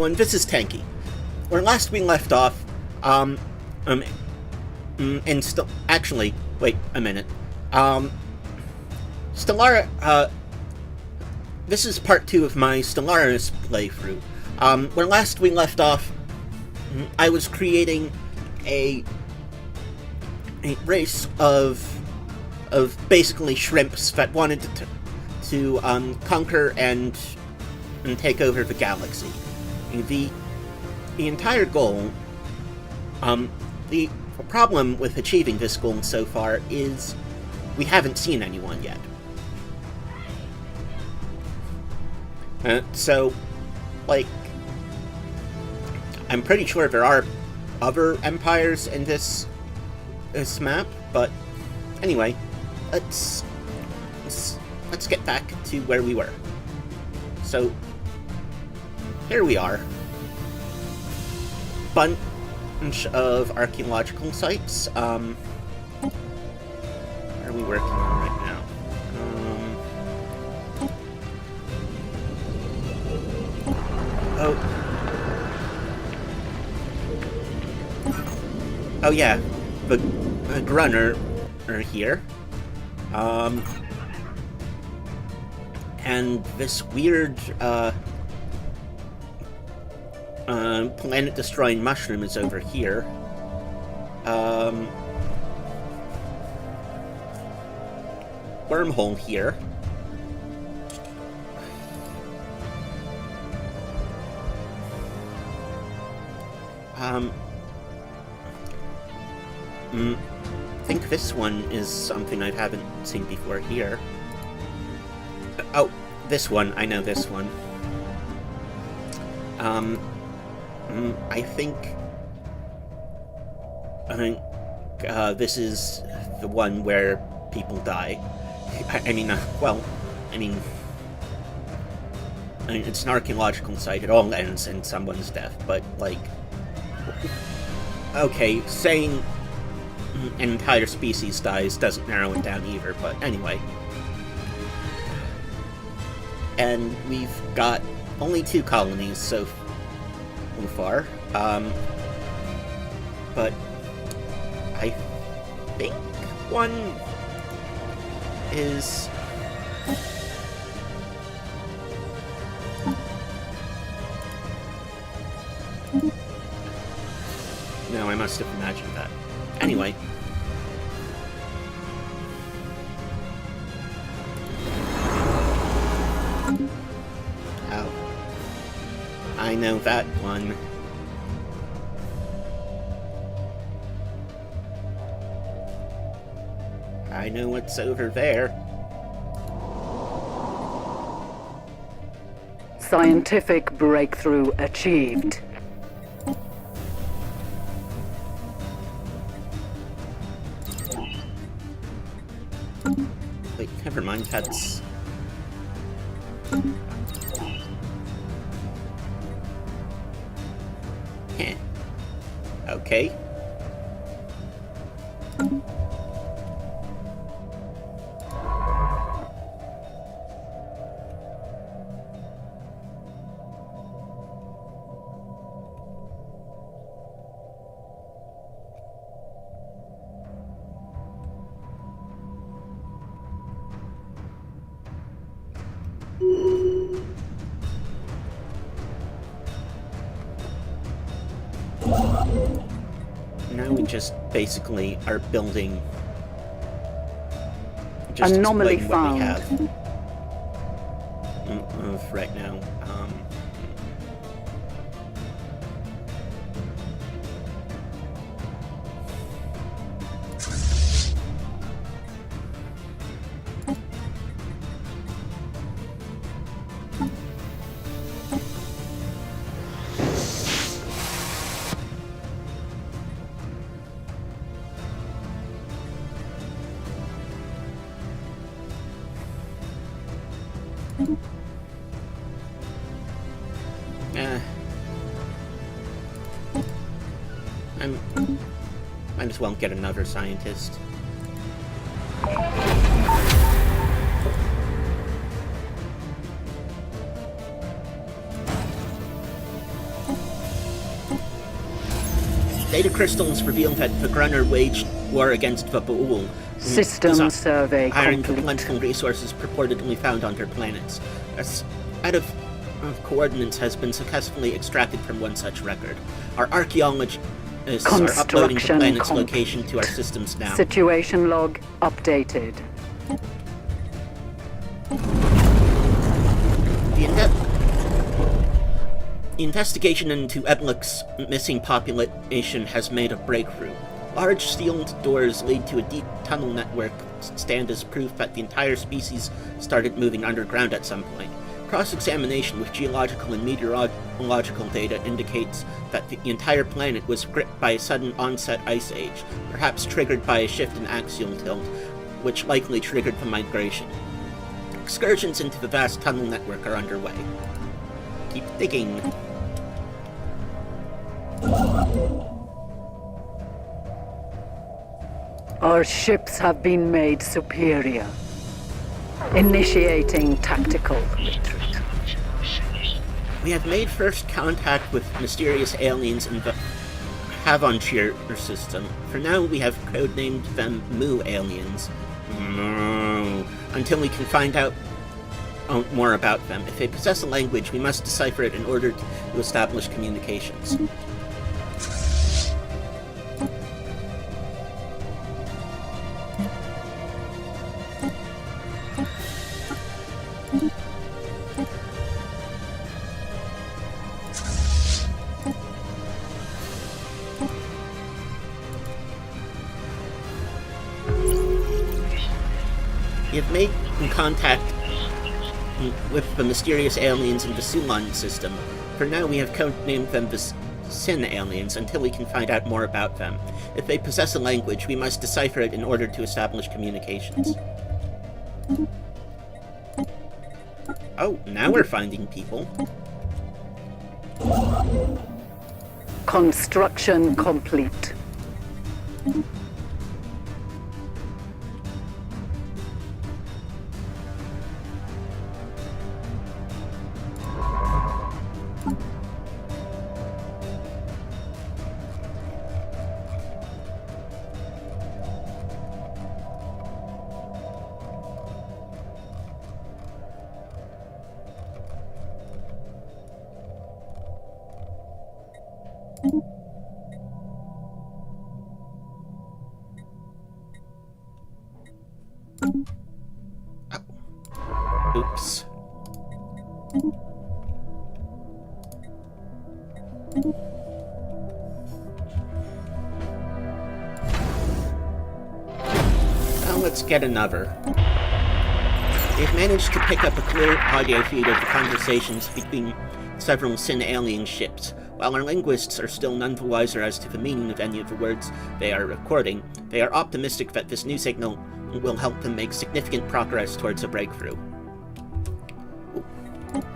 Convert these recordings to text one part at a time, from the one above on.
everyone, this is Tanky. Where last we left off, actually, wait a minute. This is part 2 of my Stellaris playthrough. Where last we left off, I was creating a race of basically shrimps that wanted to conquer and take over the galaxy. The entire goal, the problem with achieving this goal so far is we haven't seen anyone yet. So, like, I'm pretty sure there are other empires in this map, but anyway, let's get back to where we were. So, here we are. Bunch of archaeological sites. What are we working on right now? Oh yeah, the Grunner are here. And this weird, planet-destroying mushroom is over here. Wormhole here. I think this one is something I haven't seen before here. Oh, this one. I know this one. I think this is the one where people die. I mean, it's an archaeological site. It all ends in someone's death, but, like, okay, saying an entire species dies doesn't narrow it down either, but anyway. And we've got only 2 colonies so far, but I think one is... No, I must have imagined that. Anyway. Oh. I know that one. I know what's over there. Scientific breakthrough achieved. Wait, never mind, that's... Heh. Okay. Now we just basically are building, just anomaly exploiting what found. we have of right now. Might as well get another scientist. Data crystals reveal that the Grunner waged war against the Ba'ul, System survey hiring the complete. plentiful resources purportedly found on their planets. A set of coordinates has been successfully extracted from one such record. Our archaeologists are uploading the planet's location to our systems now. Situation log updated. The investigation into Eblik's missing population has made a breakthrough. Large sealed doors lead to a deep tunnel network stand as proof that the entire species started moving underground at some point. Cross-examination with geological and meteorological data indicates that the entire planet was gripped by a sudden onset ice age, perhaps triggered by a shift in axial tilt, which likely triggered the migration. Excursions into the vast tunnel network are underway. Keep digging. Our ships have been made superior. Initiating tactical retreat. We have made first contact with mysterious aliens in the Havonshire system. For now, we have codenamed them Mu aliens. Until we can find out more about them. If they possess a language, we must decipher it in order to establish communications. We have made contact with the mysterious aliens in the Sulan system. For now, we have codenamed them the Sin aliens until we can find out more about them. If they possess a language, we must decipher it in order to establish communications. Oh, now we're finding people. Construction complete. Oops. Now let's get another. They've managed to pick up a clear audio feed of the conversations between several Sin alien ships. While our linguists are still none the wiser as to the meaning of any of the words they are recording, they are optimistic that this new signal will help them make significant progress towards a breakthrough. Ooh.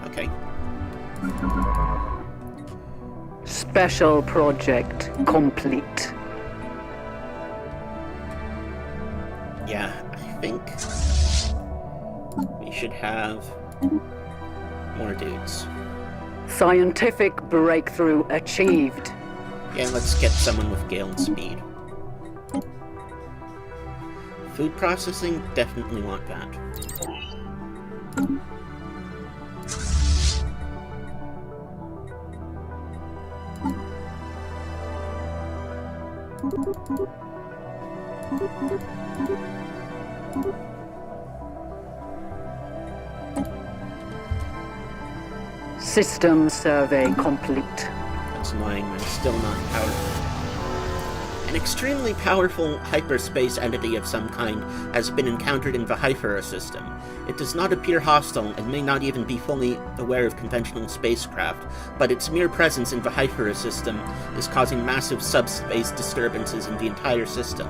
Okay. Special project complete. Yeah, I think we should have more dudes. Scientific breakthrough achieved. Yeah, let's get someone with Galen speed. Food processing, definitely want that. System survey complete. That's annoying, I'm still not powerful. An extremely powerful hyperspace entity of some kind has been encountered in the Hyphera system. It does not appear hostile and may not even be fully aware of conventional spacecraft, but its mere presence in the Hyphera system is causing massive subspace disturbances in the entire system.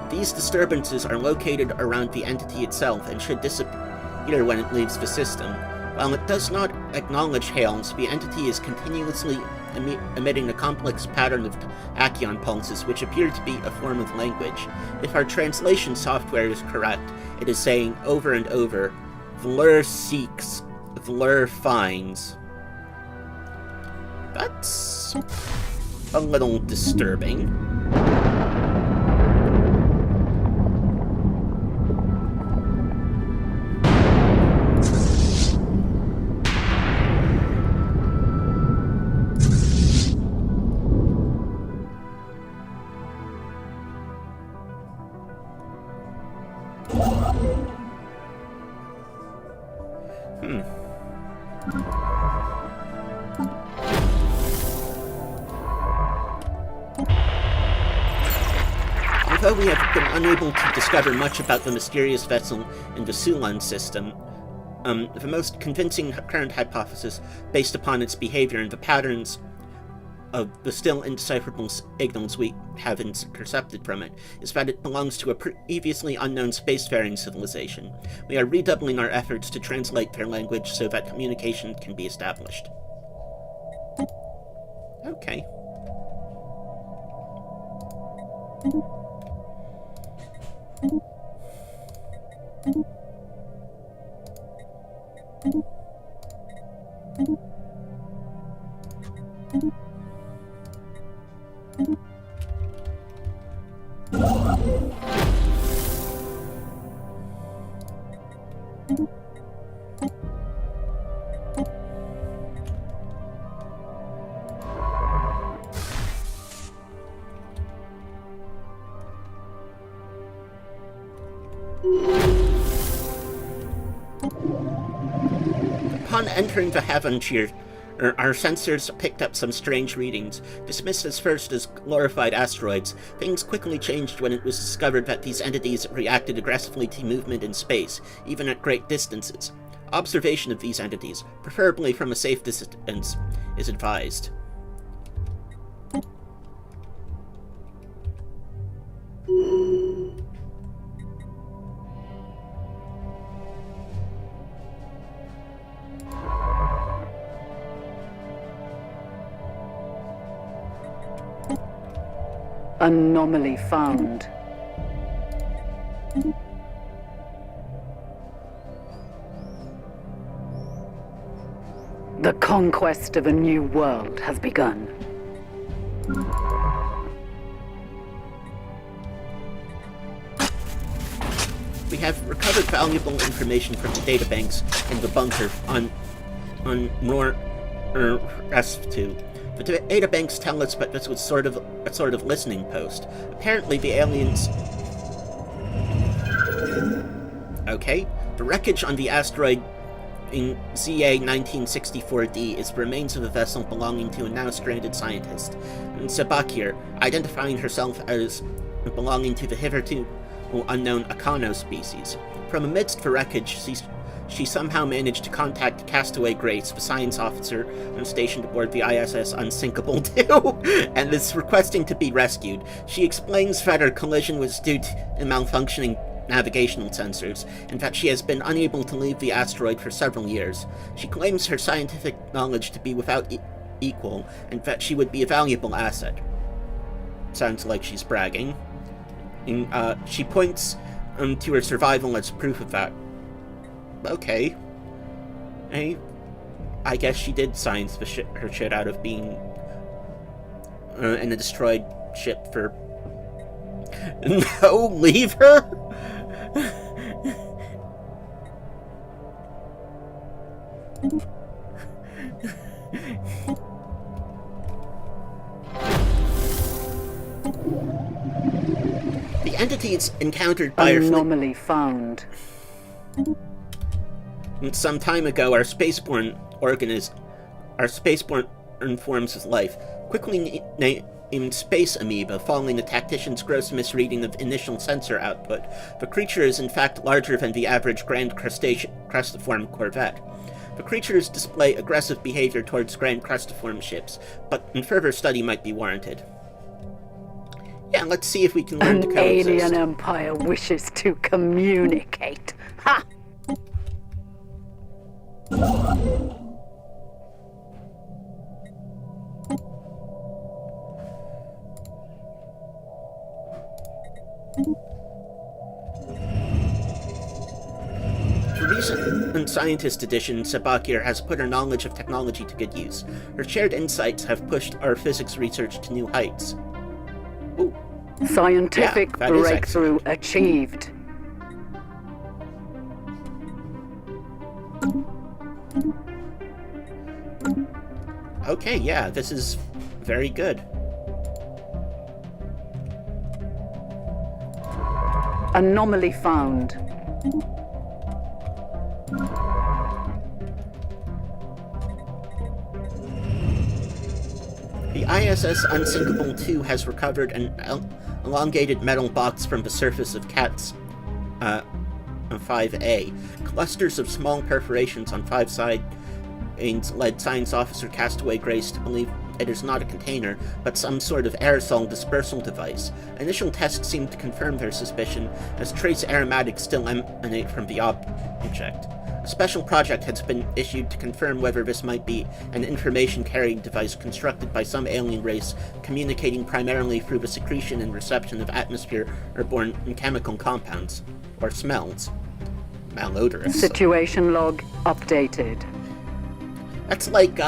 These disturbances are located around the entity itself and should disappear when it leaves the system. While it does not acknowledge hails, the entity is continuously emitting a complex pattern of tachyon pulses which appear to be a form of language. If our translation software is correct, it is saying over and over, Vlur seeks, Vlur finds. That's a little disturbing. Although we have been unable to discover much about the mysterious vessel in the Sulan system, the most convincing current hypothesis, based upon its behavior and the patterns of the still indecipherable signals we have intercepted from it, is that it belongs to a previously unknown spacefaring civilization. We are redoubling our efforts to translate their language so that communication can be established. Okay. Upon entering the Havanchir, our sensors picked up some strange readings. Dismissed as first as glorified asteroids, things quickly changed when it was discovered that these entities reacted aggressively to movement in space, even at great distances. Observation of these entities, preferably from a safe distance, is advised. Anomaly found. The conquest of a new world has begun. We have recovered valuable information from the databanks in the bunker on Rest-2. The databanks tell us that this was sort of a listening post. Apparently the aliens... Okay. The wreckage on the asteroid in ZA 1964D is the remains of a vessel belonging to a now stranded scientist, Sabakir, identifying herself as belonging to the hitherto unknown Akano species. From amidst the wreckage, she somehow managed to contact Castaway Grace, the science officer stationed aboard the ISS Unsinkable 2, and is requesting to be rescued. She explains that her collision was due to malfunctioning navigational sensors, and that she has been unable to leave the asteroid for several years. She claims her scientific knowledge to be without equal, and that she would be a valuable asset. Sounds like she's bragging. And, she points to her survival as proof of that. Okay. I guess she did science her shit out of being in a destroyed ship for... No, leave her? The entities encountered by Anomaly found. Some time ago, our spaceborne forms of life, quickly named Space Amoeba, following the tactician's gross misreading of initial sensor output. The creature is in fact larger than the average Grand Crustiform corvette. The creatures display aggressive behavior towards Grand Crustiform ships, but further study might be warranted. Yeah, let's see if we can learn to coexist. An alien empire wishes to communicate. Ha! The recent Scientist edition, Sabakir has put her knowledge of technology to good use. Her shared insights have pushed our physics research to new heights. Ooh. Scientific Yeah, that is breakthrough excellent. achieved. Okay, yeah, this is very good. Anomaly found. The ISS Unsinkable 2 has recovered an elongated metal box from the surface of CATS 5A. Clusters of small perforations on 5 sides led Science Officer Castaway Grace to believe it is not a container, but some sort of aerosol dispersal device. Initial tests seem to confirm their suspicion, as trace aromatics still emanate from the object. A special project has been issued to confirm whether this might be an information-carrying device constructed by some alien race, communicating primarily through the secretion and reception of atmosphere-borne chemical compounds, or smells. Malodorous. Situation log updated. That's like,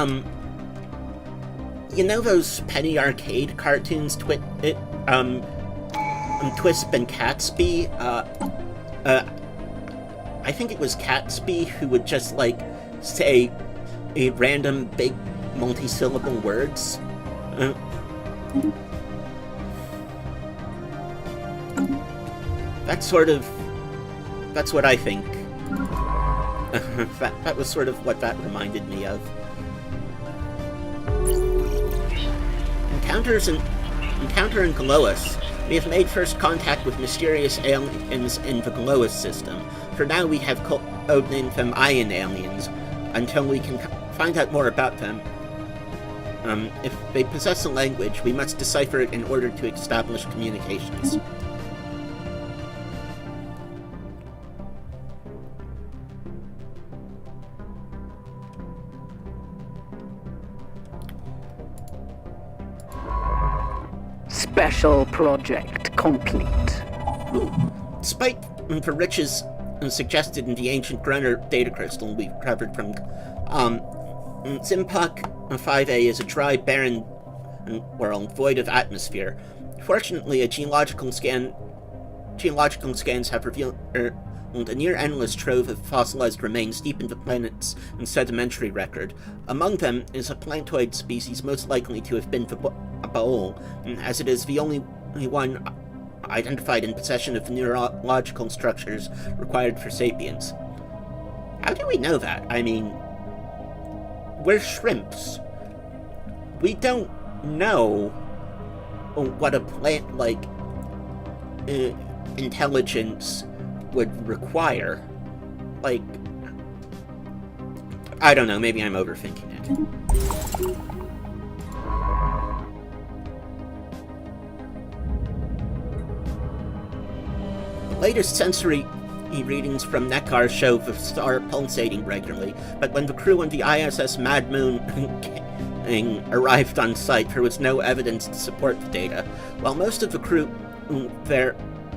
you know those Penny Arcade cartoons, Twisp and Catsby? I think it was Catsby who would just, like, say a random big multi-syllable words. That's what I think. That was sort of what that reminded me of. Encounter in Glois. We have made first contact with mysterious aliens in the Glois system. For now, we have codenamed them Ion Aliens, until we can find out more about them. If they possess a language, we must decipher it in order to establish communications. Special project complete. Despite the riches suggested in the ancient Grunner data crystal we recovered from Zimpak 5A is a dry, barren world void of atmosphere. Fortunately, geological scans have revealed a near-endless trove of fossilized remains deep in the planet's sedimentary record. Among them is a plantoid species most likely to have been the Baol, as it is the only one identified in possession of the neurological structures required for sapience. How do we know that? I mean, we're shrimps. We don't know what a plant-like intelligence would require. Like, I don't know, maybe I'm overthinking it. The latest sensory readings from Nekar show the star pulsating regularly, but when the crew on the ISS Mad Moon arrived on site, there was no evidence to support the data. While most of the crew there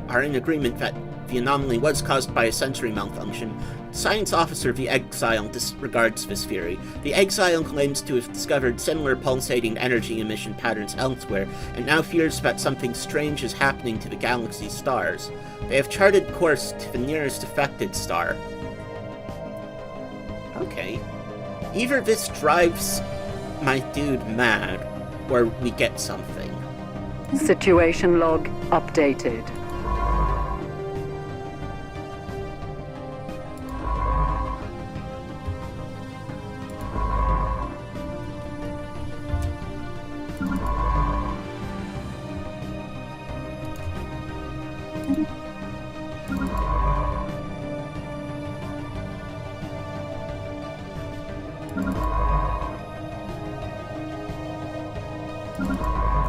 are in agreement that the anomaly was caused by a sensory malfunction, Science Officer the Exile disregards this theory. The Exile claims to have discovered similar pulsating energy emission patterns elsewhere, and now fears that something strange is happening to the galaxy's stars. They have charted course to the nearest affected star. Okay. Either this drives my dude mad, or we get something. Situation log updated.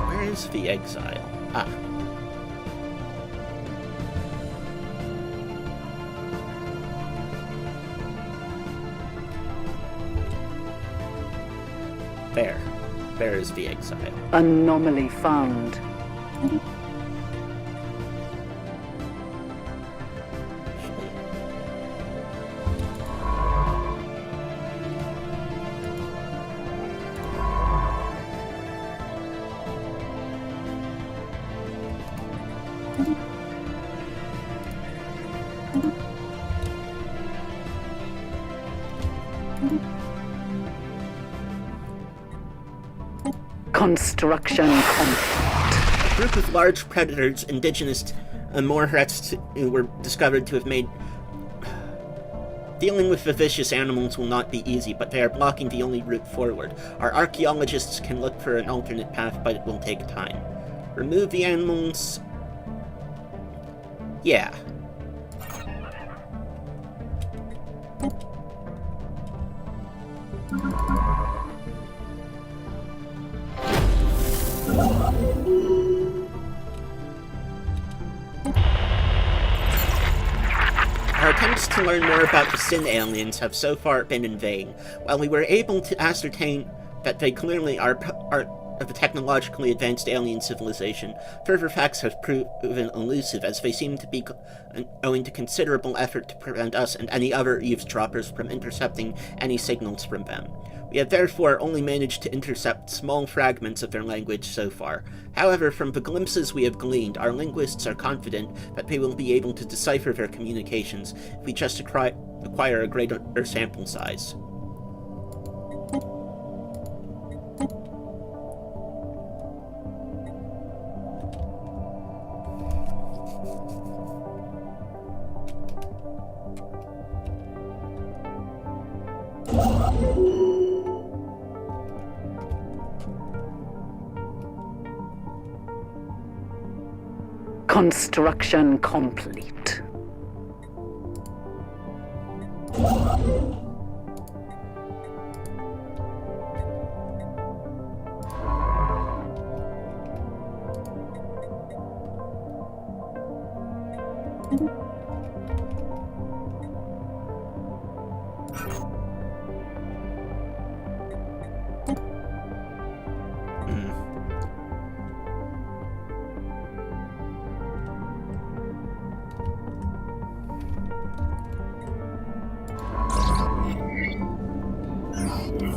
Where is the Exile? Ah. There. There is the Exile. Anomaly found. Construction complete. A group of large predators indigenous to Morhets were discovered to have made... Dealing with vicious animals will not be easy, but they are blocking the only route forward. Our archaeologists can look for an alternate path, but it will take time. Remove the animals... Yeah. Our attempts to learn more about the Sin aliens have so far been in vain. While we were able to ascertain that they clearly are part of a technologically advanced alien civilization, further facts have proven elusive, as they seem to be owing to considerable effort to prevent us and any other eavesdroppers from intercepting any signals from them. We have therefore only managed to intercept small fragments of their language so far. However, from the glimpses we have gleaned, our linguists are confident that they will be able to decipher their communications if we just acquire a greater sample size. Construction complete.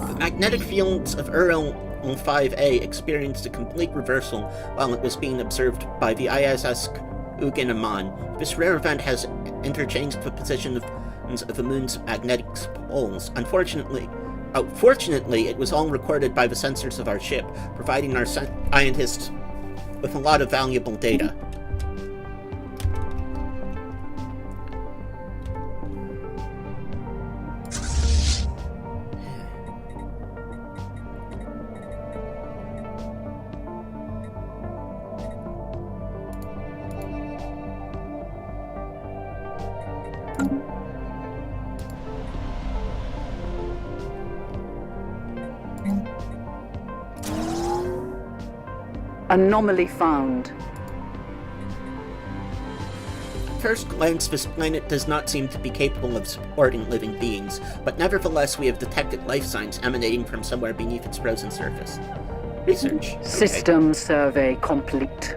The magnetic fields of Ural 5A experienced a complete reversal while it was being observed by the ISS Ugin Aman. This rare event has interchanged the position of the moon's magnetic poles. Fortunately, it was all recorded by the sensors of our ship, providing our scientists with a lot of valuable data. Anomaly found. At first glance, this planet does not seem to be capable of supporting living beings, but nevertheless we have detected life signs emanating from somewhere beneath its frozen surface. Research. Okay. System survey complete.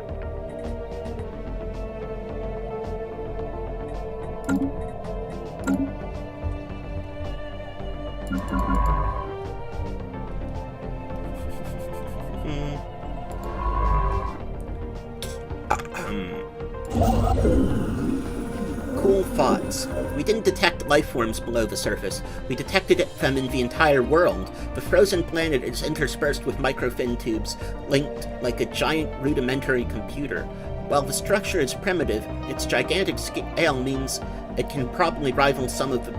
Cool thoughts. We didn't detect life forms below the surface. We detected them in the entire world. The frozen planet is interspersed with microfin tubes, linked like a giant rudimentary computer. While the structure is primitive, its gigantic scale means it can probably rival some of the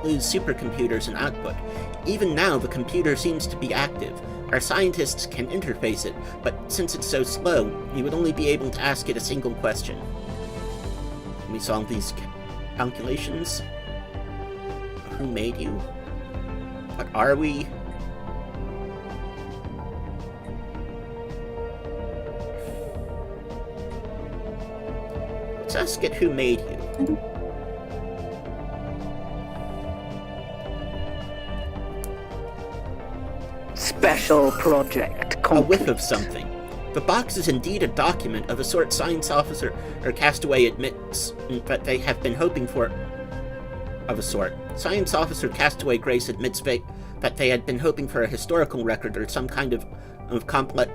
Blue's supercomputers in output. Even now, the computer seems to be active. Our scientists can interface it, but since it's so slow, we would only be able to ask it a single question. Can we solve these calculations? Who made you? What are we? Let's ask it who made you. Special project complete. A whiff of something. The box is indeed a document of a sort science officer or castaway admits that they have been hoping for. Of a sort. Science officer Castaway Grace admits that they had been hoping for a historical record or some kind of complex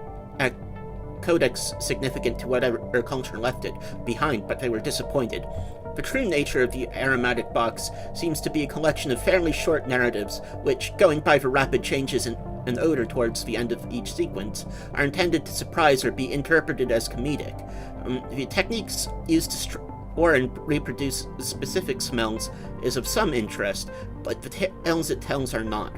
codex significant to whatever culture left it behind, but they were disappointed. The true nature of the aromatic box seems to be a collection of fairly short narratives, which, going by the rapid changes in and odor towards the end of each sequence are intended to surprise or be interpreted as comedic. The techniques used to store and reproduce specific smells is of some interest, but the tales it tells are not.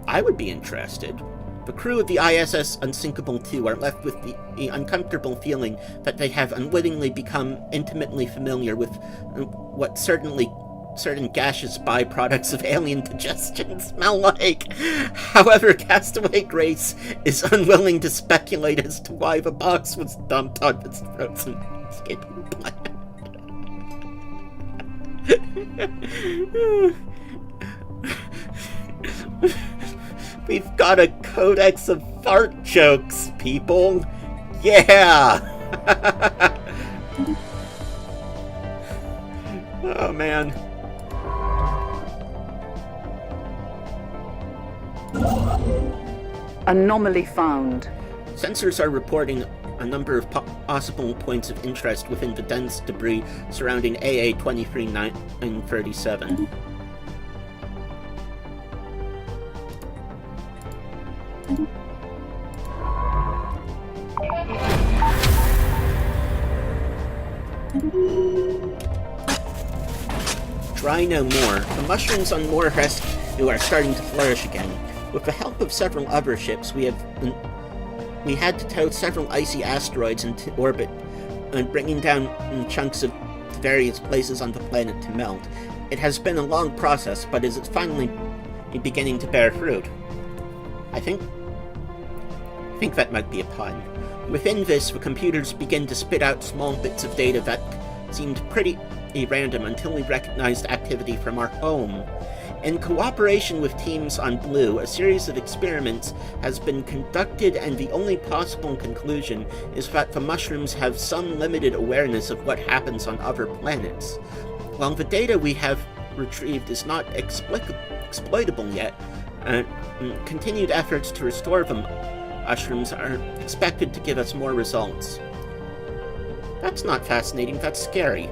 I would be interested. The crew of the ISS Unsinkable 2 are left with the uncomfortable feeling that they have unwittingly become intimately familiar with what certain gaseous byproducts of alien digestion smell like. However, Castaway Grace is unwilling to speculate as to why the box was dumped on its frozen escaping planet. We've got a codex of fart jokes, people. Yeah! Oh, man. Anomaly found. Sensors are reporting a number of possible points of interest within the dense debris surrounding AA-23937. Try no more. The mushrooms on Moor Rescue are starting to flourish again. With the help of several other ships, we had to tow several icy asteroids into orbit, bringing down chunks of various places on the planet to melt. It has been a long process, but is finally beginning to bear fruit. I think that might be a pun. Within this, the computers begin to spit out small bits of data that seemed pretty random until we recognized activity from our home. In cooperation with teams on Blue, a series of experiments has been conducted, and the only possible conclusion is that the mushrooms have some limited awareness of what happens on other planets. While the data we have retrieved is not exploitable yet, continued efforts to restore the mushrooms are expected to give us more results. That's not fascinating, that's scary.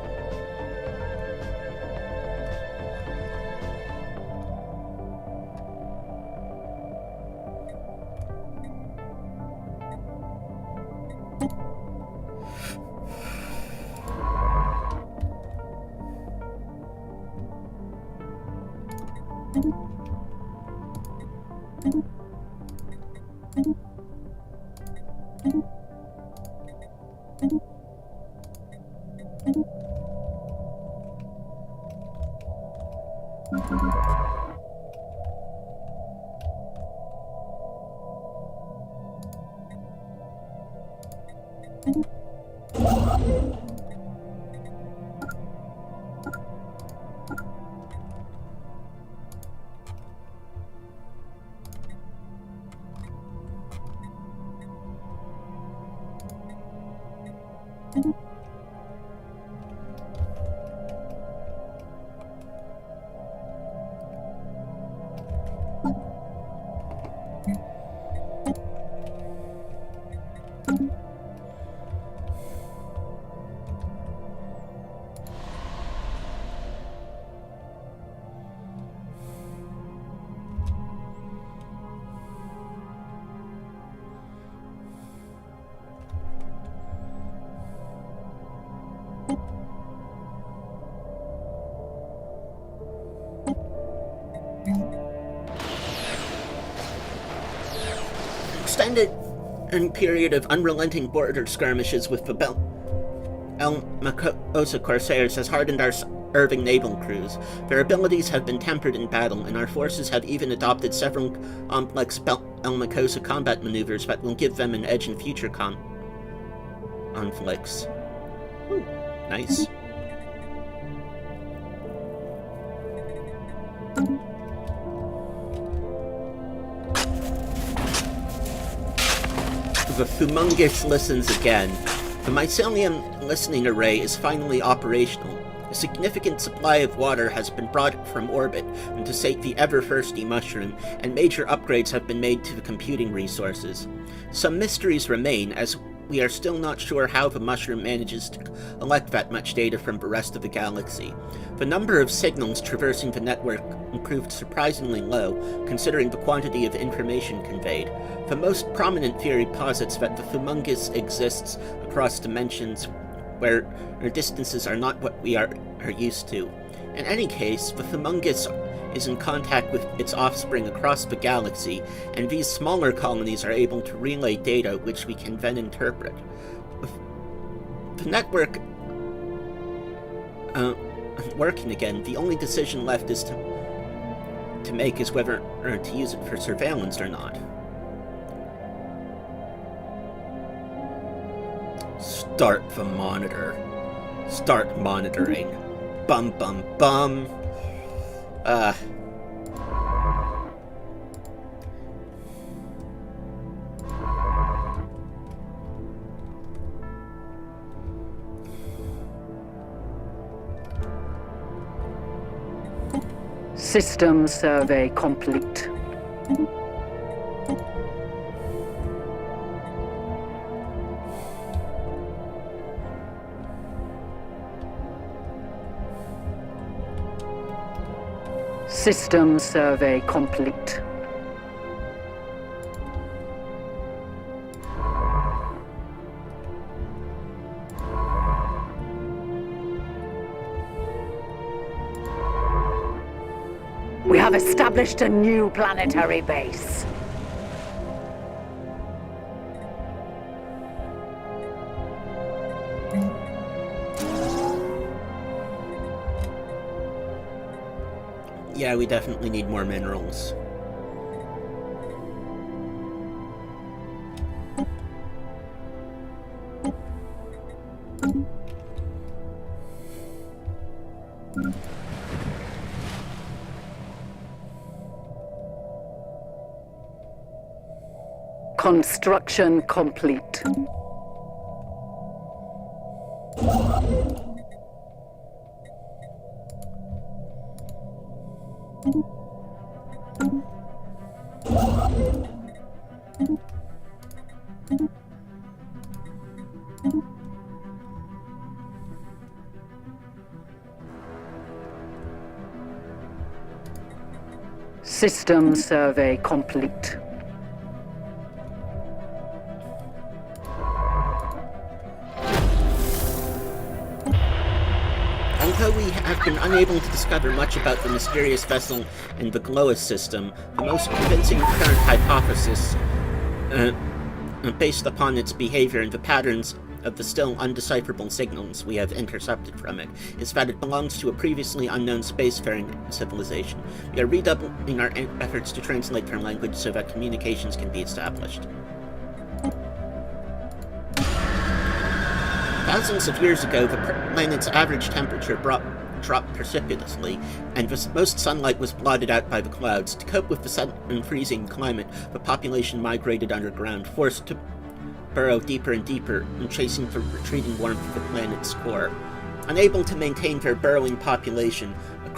Extended period of unrelenting border skirmishes with the El Macosa Corsairs has hardened our serving naval crews. Their abilities have been tempered in battle, and our forces have even adopted several complex El Macosa combat maneuvers that will give them an edge in future conflicts. Ooh, nice. The Humongous listens again. The mycelium listening array is finally operational. A significant supply of water has been brought from orbit to sate the ever-thirsty mushroom, and major upgrades have been made to the computing resources. Some mysteries remain, as we are still not sure how the mushroom manages to collect that much data from the rest of the galaxy. The number of signals traversing the network proved surprisingly low, considering the quantity of information conveyed. The most prominent theory posits that the Humungus exists across dimensions where distances are not what we are used to. In any case, the Humungus is in contact with its offspring across the galaxy, and these smaller colonies are able to relay data which we can then interpret. With the network working again, the only decision left is to make is whether to use it for surveillance or not. Start the monitor. Start monitoring. Bum bum bum. System survey complete. System survey complete. We have established a new planetary base. Yeah, we definitely need more minerals. Construction complete. System survey complete. Although we have been unable to discover much about the mysterious vessel in the Glois system, the most convincing current hypothesis, based upon its behavior and the patterns of the still undecipherable signals we have intercepted from it, is that it belongs to a previously unknown spacefaring civilization. We are redoubling our efforts to translate their language so that communications can be established. Thousands of years ago, the planet's average temperature dropped precipitously, and most sunlight was blotted out by the clouds. To cope with the sudden and freezing climate, the population migrated underground, forced to burrow deeper and deeper, and chasing the retreating warmth of the planet's core. Unable to maintain their burrowing population, a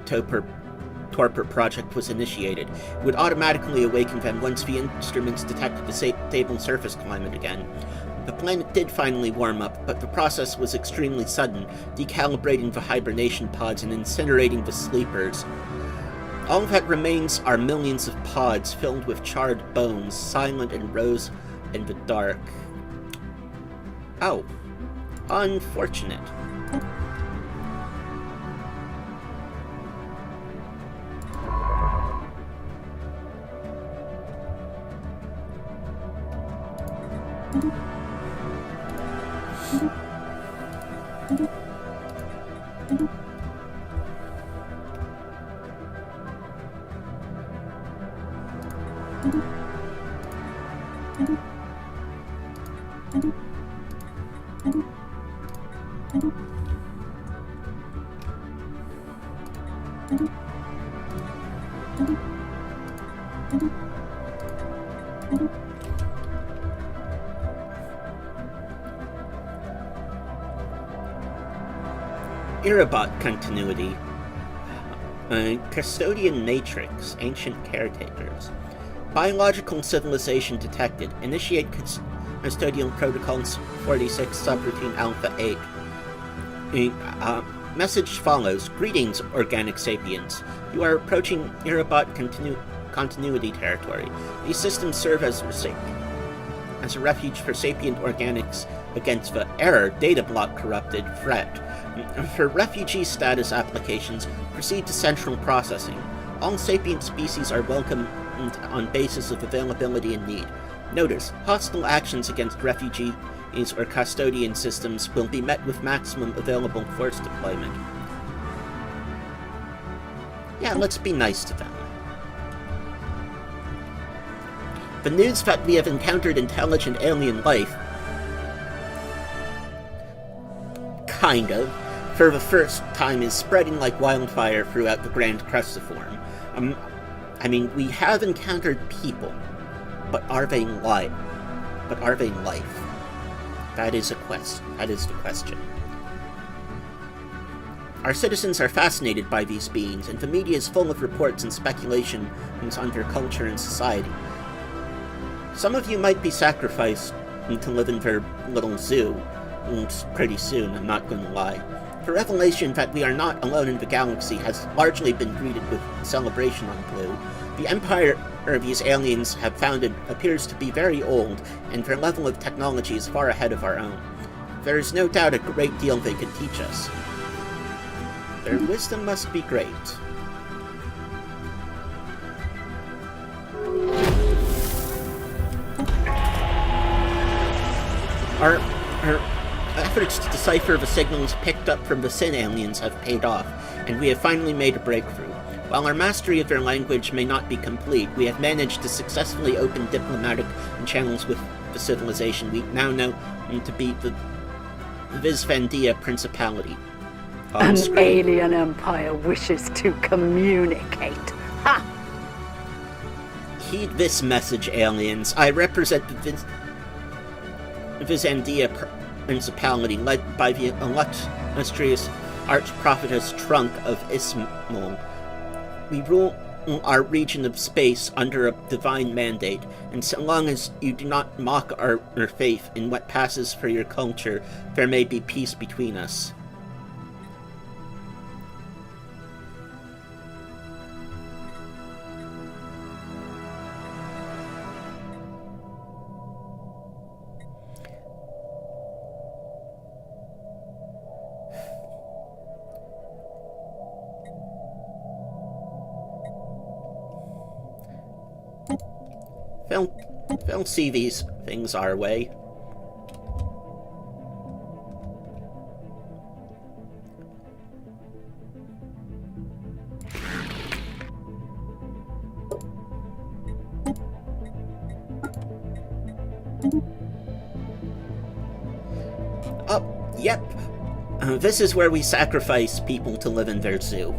torpor project was initiated. It would automatically awaken them once the instruments detected the stable surface climate again. The planet did finally warm up, but the process was extremely sudden, decalibrating the hibernation pods and incinerating the sleepers. All that remains are millions of pods filled with charred bones, silent and rose in the dark. Oh. Unfortunate. Irabot continuity. Custodian Matrix, Ancient Caretakers. Biological civilization detected. Initiate custodial protocols 46 subroutine Alpha 8. Message follows. Greetings, organic sapiens. You are approaching Irabot continuity territory. These systems serve as a refuge for sapient organics against the error data block corrupted threat. For refugee status applications, proceed to central processing. All sapient species are welcomed on basis of availability and need. Notice, hostile actions against refugees or custodian systems will be met with maximum available force deployment. Yeah, let's be nice to them. The news that we have encountered intelligent alien life, kind of, for the first time is spreading like wildfire throughout the Grand Cruciform. I mean, we have encountered people, but are they life? That is the question. Our citizens are fascinated by these beings, and the media is full of reports and speculations on their culture and society. Some of you might be sacrificed to live in their little zoo pretty soon, I'm not going to lie. The revelation that we are not alone in the galaxy has largely been greeted with celebration on Blue. The empire these aliens have founded appears to be very old, and their level of technology is far ahead of our own. There is no doubt a great deal they could teach us. Their wisdom must be great. Our efforts to decipher the signals picked up from the Sin aliens have paid off, and we have finally made a breakthrough. While our mastery of their language may not be complete, we have managed to successfully open diplomatic channels with the civilization we now know to be the Visvandia Principality. An alien empire wishes to communicate. Ha! Heed this message, aliens. I represent the Visvandia Principality, led by the illustrious Archprophetess Trunk of Ismul. We rule our region of space under a divine mandate, and so long as you do not mock our faith in what passes for your culture, there may be peace between us. They'll see these things our way. Oh, yep. This is where we sacrifice people to live in their zoo.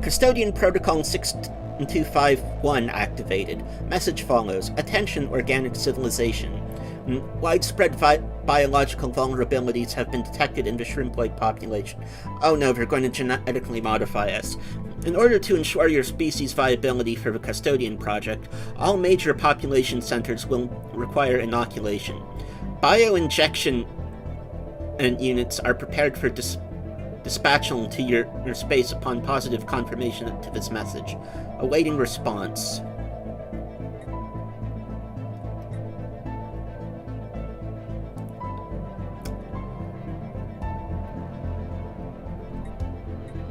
Custodian Protocol 6251 activated. Message follows. Attention, organic civilization. Widespread biological vulnerabilities have been detected in the shrimpoid population. Oh no, they're going to genetically modify us. In order to ensure your species' viability for the Custodian Project, all major population centers will require inoculation. Bioinjection units are prepared for dispatchal to your space upon positive confirmation to this message. Awaiting response.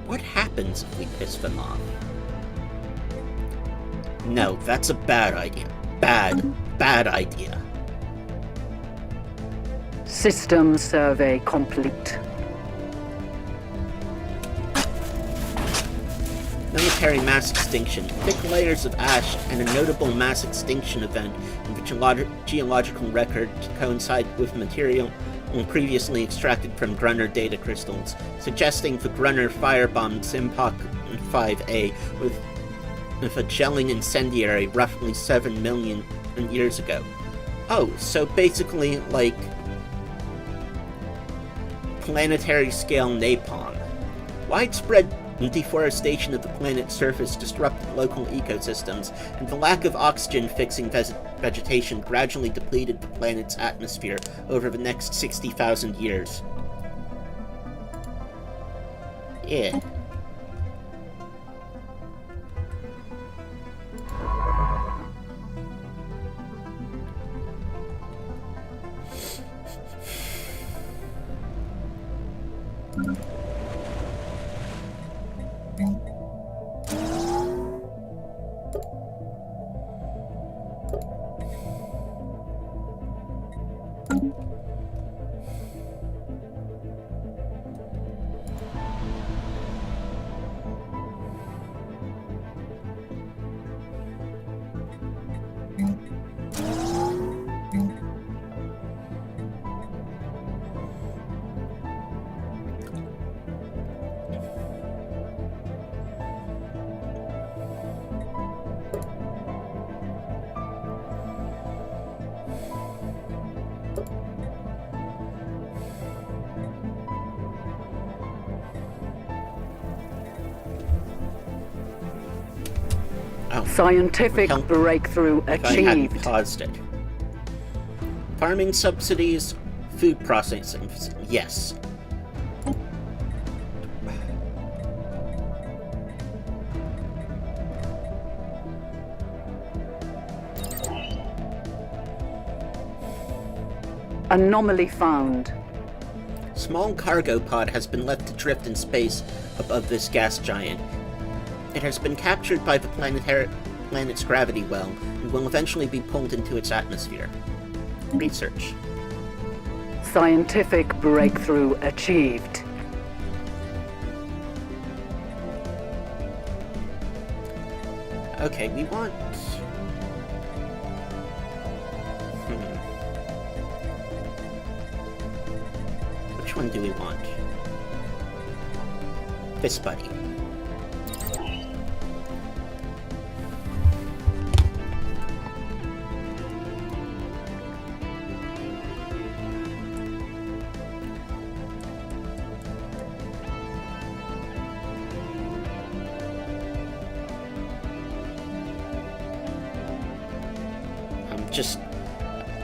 What happens if we piss them off? No, that's a bad idea. Bad idea. System survey complete. Military mass extinction. Thick layers of ash and a notable mass extinction event in the geological record coincide with material previously extracted from Grunner data crystals, suggesting the Grunner firebombed Simpok 5A with a gelling incendiary roughly 7 million years ago. Oh, so basically like planetary scale napalm. Widespread Deforestation of the planet's surface disrupted local ecosystems, and the lack of oxygen fixing vegetation gradually depleted the planet's atmosphere over the next 60,000 years. Yeah. Scientific breakthrough If I hadn't achieved. paused it. Farming subsidies, food processing, yes. Anomaly found. Small cargo pod has been left to drift in space above this gas giant. It has been captured by the planet's gravity well and will eventually be pulled into its atmosphere. Research. Scientific breakthrough achieved. Okay, we want... Which one do we want? This buddy.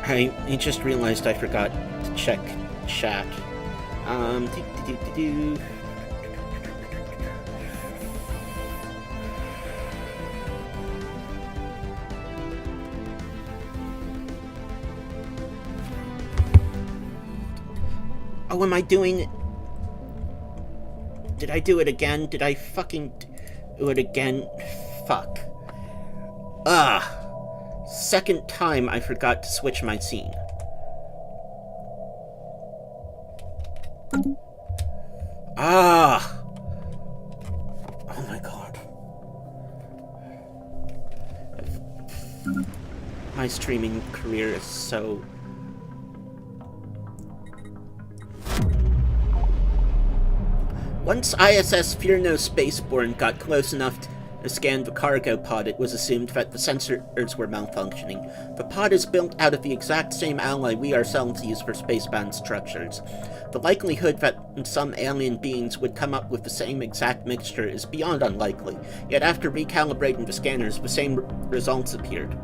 I just realized I forgot to check chat. Oh, am I doing it? Did I do it again? Did I fucking do it again? Fuck. Second time I forgot to switch my scene. Oh my god. My streaming career is so... Once ISS Fear No Spaceborne got close enough to scan the cargo pod, it was assumed that the sensors were malfunctioning. The pod is built out of the exact same alloy we ourselves use for spacebound structures. The likelihood that some alien beings would come up with the same exact mixture is beyond unlikely, yet after recalibrating the scanners, the same results appeared.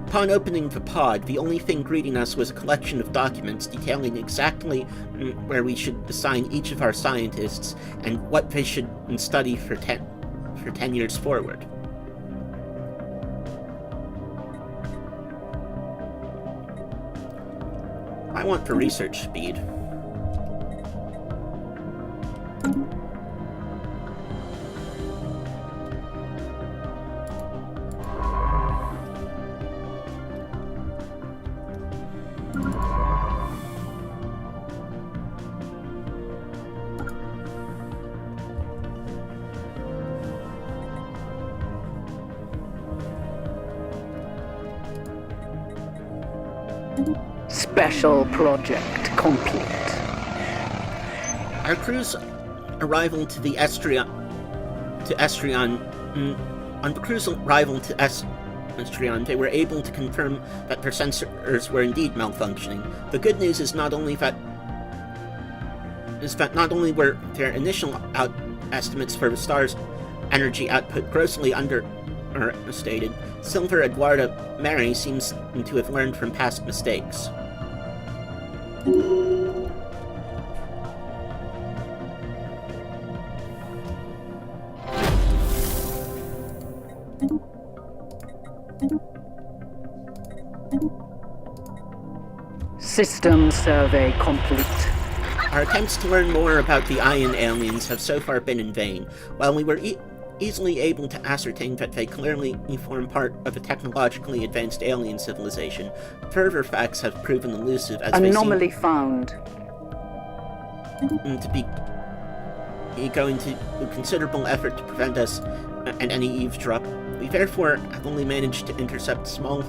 Upon opening the pod, the only thing greeting us was a collection of documents detailing exactly where we should assign each of our scientists and what they should study for 10 years forward. I want for research speed. Special project complete. Our crew's arrival to the Estrion... On the crew's arrival to Estrion, they were able to confirm that their sensors were indeed malfunctioning. The good news is not only were their initial estimates for the star's energy output grossly understated, Silver Eduarda Mary seems to have learned from past mistakes. System survey complete. Our attempts to learn more about the Ion aliens have so far been in vain. While we were easily able to ascertain that they clearly form part of a technologically advanced alien civilization, further facts have proven elusive as Anomaly they seem found. To be going to considerable effort to prevent us and any eavesdrop. We therefore have only managed to intercept small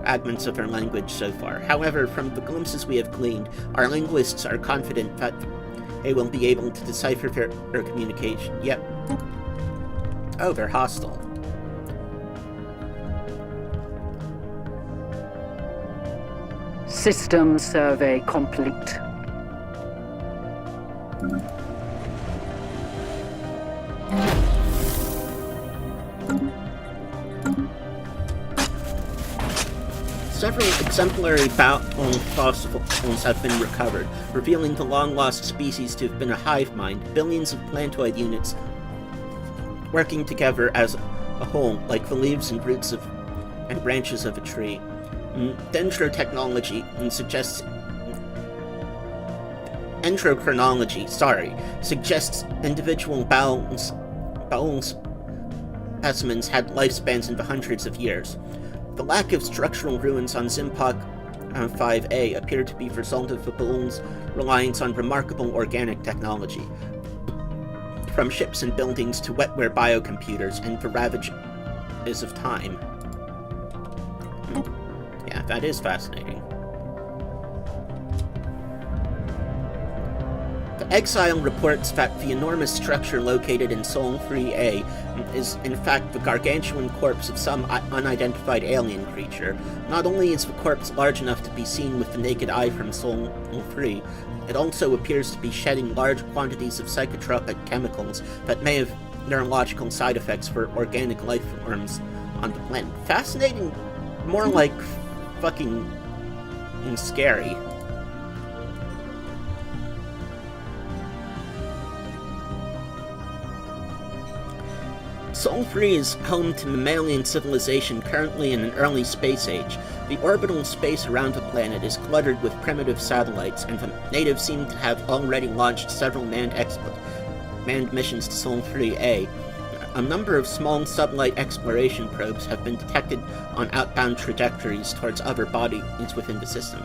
fragments of their language so far. However, from the glimpses we have gleaned, our linguists are confident that they will be able to decipher their communication. Yep. Oh, they're hostile. System survey complete. Several exemplary bone fossils have been recovered, revealing the long-lost species to have been a hive mind, billions of plantoid units working together as a whole, like the leaves and roots and branches of a tree. Endochronology suggests individual bowel specimens had lifespans in the hundreds of years. The lack of structural ruins on Zimpok 5A appear to be the result of the balloon's reliance on remarkable organic technology, from ships and buildings to wetware biocomputers and the ravages of time. Yeah, that is fascinating. The Exile reports that the enormous structure located in Sol 3A is in fact the gargantuan corpse of some unidentified alien creature. Not only is the corpse large enough to be seen with the naked eye from Sol 3, it also appears to be shedding large quantities of psychotropic chemicals that may have neurological side effects for organic life forms on the planet. Fascinating, more like fucking scary. Sol 3 is home to mammalian civilization currently in an early space age. The orbital space around the planet is cluttered with primitive satellites, and the natives seem to have already launched several manned missions to Sol 3A. A number of small sublight exploration probes have been detected on outbound trajectories towards other bodies within the system.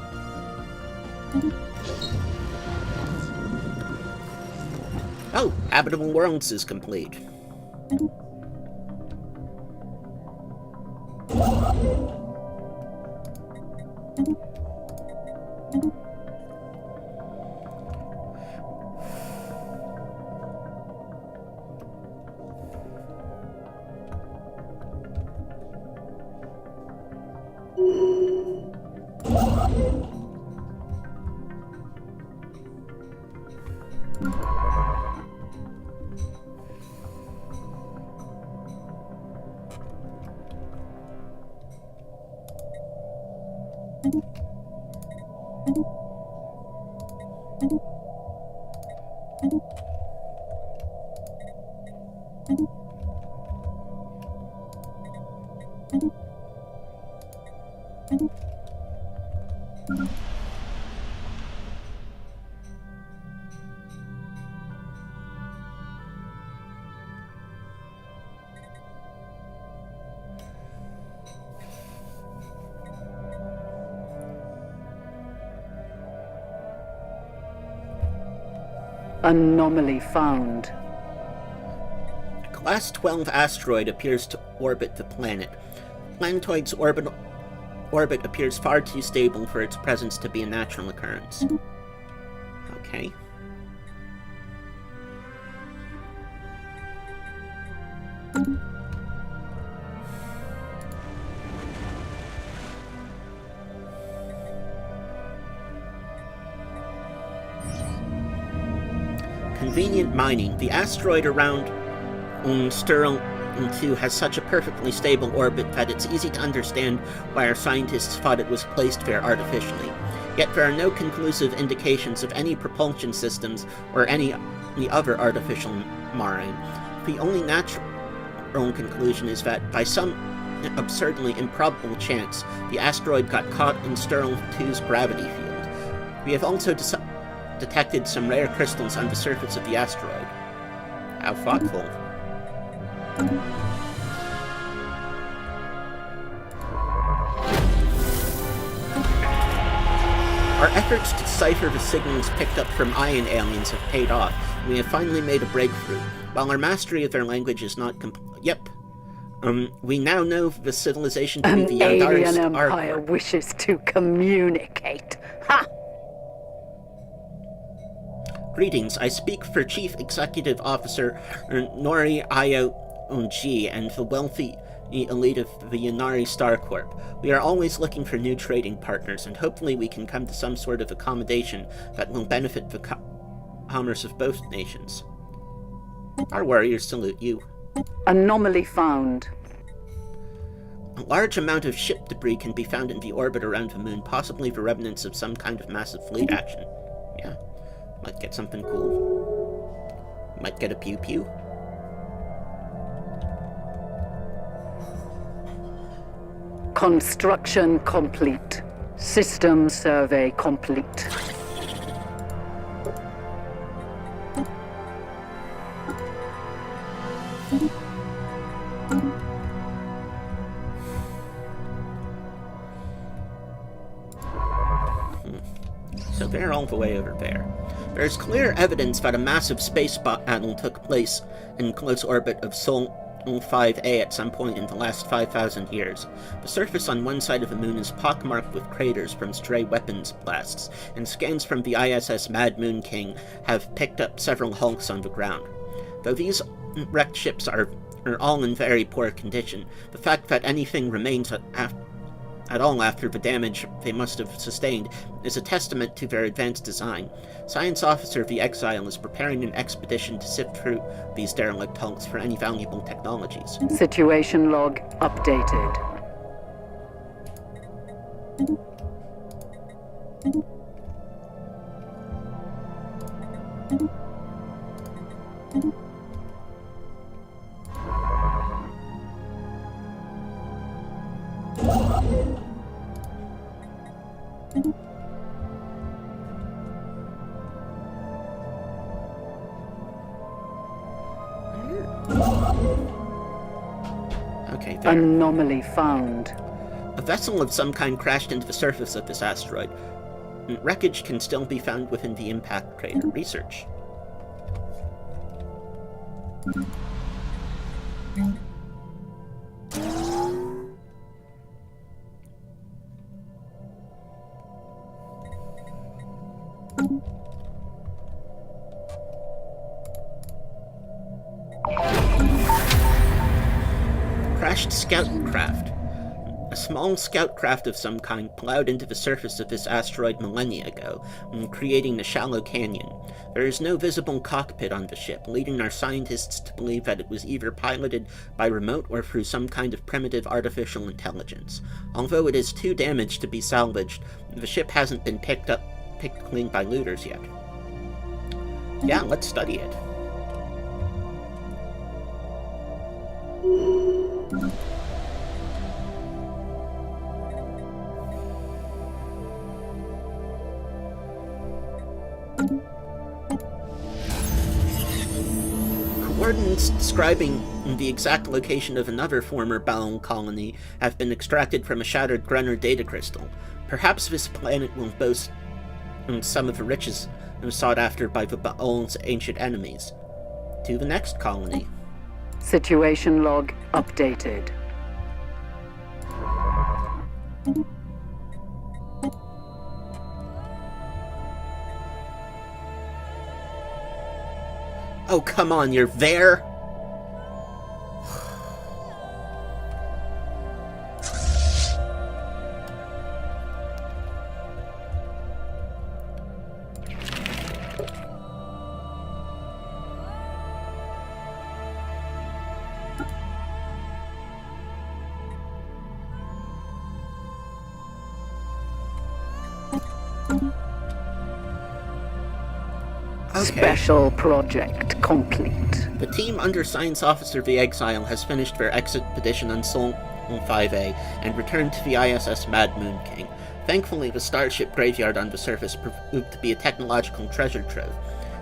Oh, Habitable Worlds is complete. Anomaly found. A Class 12 asteroid appears to orbit the planet. Planetoid's orbit appears far too stable for its presence to be a natural occurrence. Okay. convenient mining. The asteroid around Sterling 2 has such a perfectly stable orbit that it's easy to understand why our scientists thought it was placed there artificially. Yet there are no conclusive indications of any propulsion systems or any other artificial marring. The only natural conclusion is that, by some absurdly improbable chance, the asteroid got caught in Sterling 2's gravity field. We have also detected some rare crystals on the surface of the asteroid. How thoughtful. Our efforts to decipher the signals picked up from ion aliens have paid off, and we have finally made a breakthrough. While our mastery of their language is not complete. Yep. We now know the civilization to be the An Stellaris alien empire wishes to communicate. Ha! Greetings, I speak for Chief Executive Officer Nori Io-G and the wealthy elite of the Yanari Star Corp. We are always looking for new trading partners, and hopefully we can come to some sort of accommodation that will benefit the commerce of both nations. Our warriors salute you. Anomaly found. A large amount of ship debris can be found in the orbit around the moon, possibly the remnants of some kind of massive fleet action. Yeah, might get something cool. Might get a pew-pew. Construction complete. System survey complete. So they're all the way over there. There's clear evidence that a massive space battle took place in close orbit of Sol 5A at some point in the last 5,000 years. The surface on one side of the moon is pockmarked with craters from stray weapons blasts, and scans from the ISS Mad Moon King have picked up several hulks on the ground. Though these wrecked ships are all in very poor condition, the fact that anything remains at all after the damage they must have sustained is a testament to their advanced design. Science Officer the Exile is preparing an expedition to sift through these derelict hulks for any valuable technologies. Situation log updated. Okay, there. Anomaly found. A vessel of some kind crashed into the surface of this asteroid. Wreckage can still be found within the impact crater. Research. Crashed scout craft. A small scout craft of some kind plowed into the surface of this asteroid millennia ago, creating a shallow canyon. There is no visible cockpit on the ship, leading our scientists to believe that it was either piloted by remote or through some kind of primitive artificial intelligence. Although it is too damaged to be salvaged, the ship hasn't been picked clean by looters yet. Yeah, let's study it. Coordinates describing the exact location of another former Baal colony have been extracted from a shattered Grunner data crystal. Perhaps this planet will boast some of the riches sought after by the Baal's ancient enemies. To the next colony. Situation log updated. Oh, come on, you're there? Special project complete. The team under Science Officer the Exile has finished their expedition on Sol 5A and returned to the ISS Mad Moon King. Thankfully, the starship graveyard on the surface proved to be a technological treasure trove.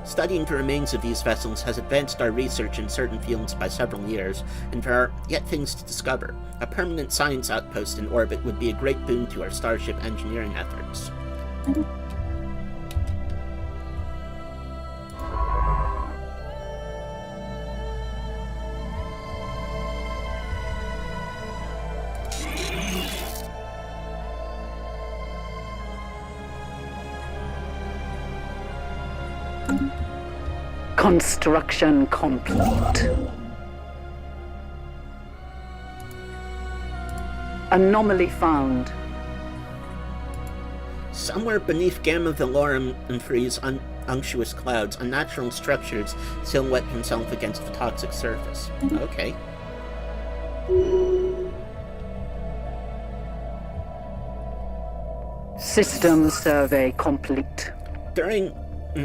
Studying the remains of these vessels has advanced our research in certain fields by several years, and there are yet things to discover. A permanent science outpost in orbit would be a great boon to our starship engineering efforts. Construction complete. Anomaly found. Somewhere beneath Gamma Velorum and Free's unctuous clouds, unnatural structures silhouette himself against the toxic surface. Okay. System survey complete. During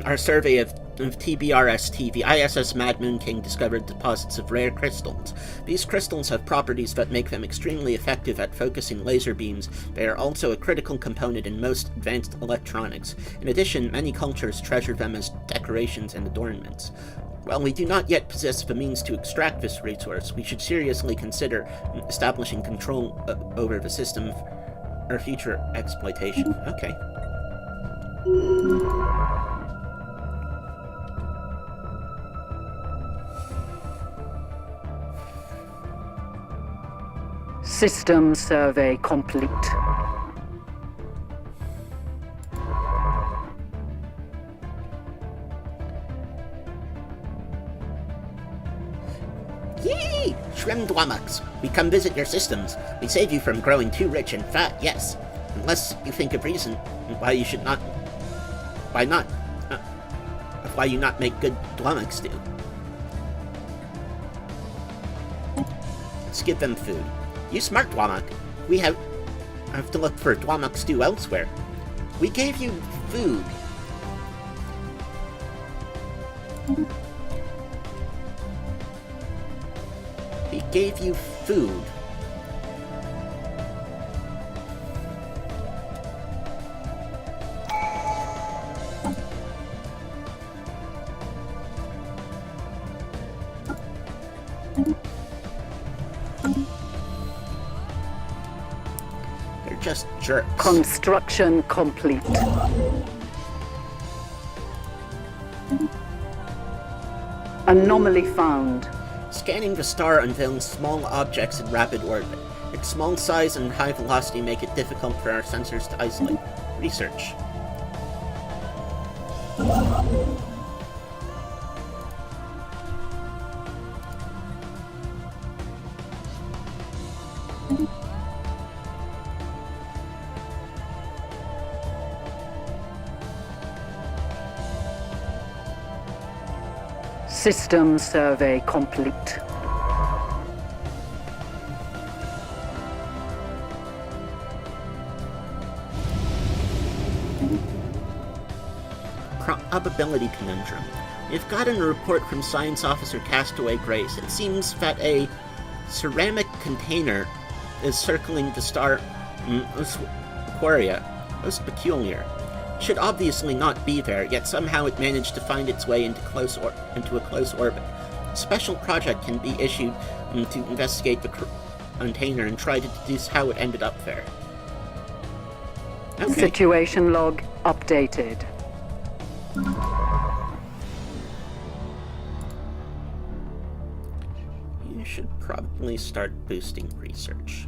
our survey of TBRST, the ISS Mad Moon King discovered deposits of rare crystals. These crystals have properties that make them extremely effective at focusing laser beams. They are also a critical component in most advanced electronics. In addition, many cultures treasure them as decorations and adornments. While we do not yet possess the means to extract this resource, we should seriously consider establishing control over the system for future exploitation. Okay. System survey complete. Yee! Shrim Dwamax, we come visit your systems. We save you from growing too rich and fat, yes. Unless you think of reason why you should not... why you not make good Dwamax stew. Let's give them food. You smart, Dwamak. We have to look for Dwamak stew elsewhere. We gave you food. We gave you food. Just jerks. Construction complete. Anomaly found. Scanning the star unveils small objects in rapid orbit. Its small size and high velocity make it difficult for our sensors to isolate. Research. System survey complete. Probability conundrum. We've gotten a report from Science Officer Castaway Grace. It seems that a ceramic container is circling the star Aquaria. Most peculiar. Should obviously not be there, yet somehow it managed to find its way into a close orbit. A special project can be issued to investigate the container and try to deduce how it ended up there. Okay. Situation log updated. You should probably start boosting research.